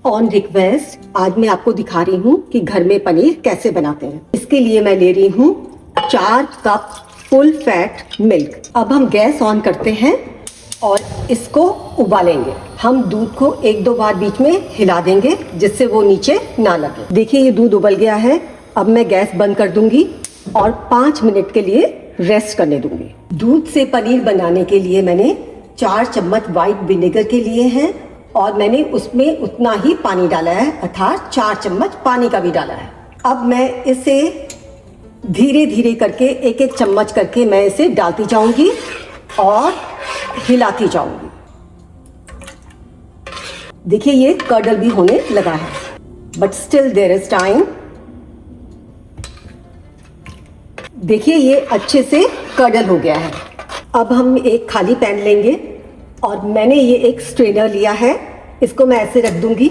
On request आज मैं आपको दिखा रही हूँ कि घर में पनीर कैसे बनाते हैं। इसके लिए मैं ले रही हूँ 4 कप फुल फैट मिल्क। अब हम गैस ऑन करते हैं और इसको उबालेंगे। हम दूध को 1-2 बार बीच में हिला देंगे जिससे वो नीचे ना लगे। देखिए ये दूध उबल गया है। अब मैं गैस बंद कर दूंगी और 5 मिनट के लिए रेस्ट करने दूंगी। दूध से पनीर बनाने के लिए मैंने 4 चम्मच वाइट विनेगर के लिए हैं और मैंने उसमें उतना ही पानी डाला है, अर्थात 4 चम्मच पानी का भी डाला है। अब मैं इसे धीरे धीरे करके एक एक चम्मच करके मैं इसे डालती जाऊंगी और हिलाती जाऊंगी। देखिए ये कर्डल भी होने लगा है, but still there is time. देखिए ये अच्छे से कर्डल हो गया है। अब हम एक खाली पैन लेंगे और मैंने ये एक स्ट्रेनर लिया है, इसको मैं ऐसे रख दूंगी।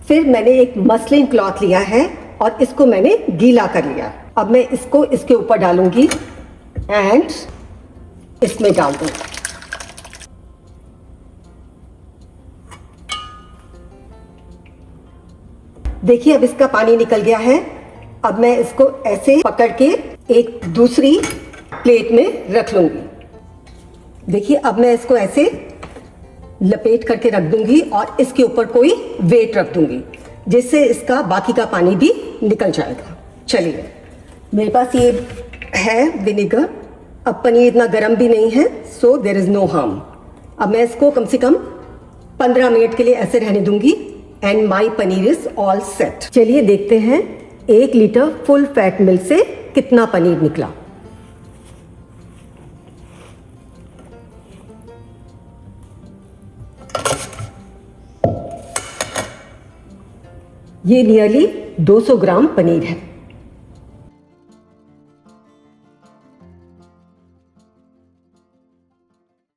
फिर मैंने एक मसलिन क्लॉथ लिया है और इसको मैंने गीला कर लिया। अब मैं इसको इसके ऊपर डालूंगी एंड इसमें डाल दूंगी। देखिए अब इसका पानी निकल गया है। अब मैं इसको ऐसे पकड़ के एक दूसरी प्लेट में रख लूंगी। देखिए अब मैं इसको ऐसे लपेट करके रख दूंगी और इसके ऊपर कोई वेट रख दूंगी जिससे इसका बाकी का पानी भी निकल जाएगा। चलिए मेरे पास ये है विनेगर। अब पनीर इतना गर्म भी नहीं है, so there is no harm. अब मैं इसको कम से कम 15 मिनट के लिए ऐसे रहने दूंगी and my paneer is all set. चलिए देखते हैं 1 लीटर फुल फैट मिल्क से कितना पनीर निकला। ये नियरली 200 ग्राम पनीर है।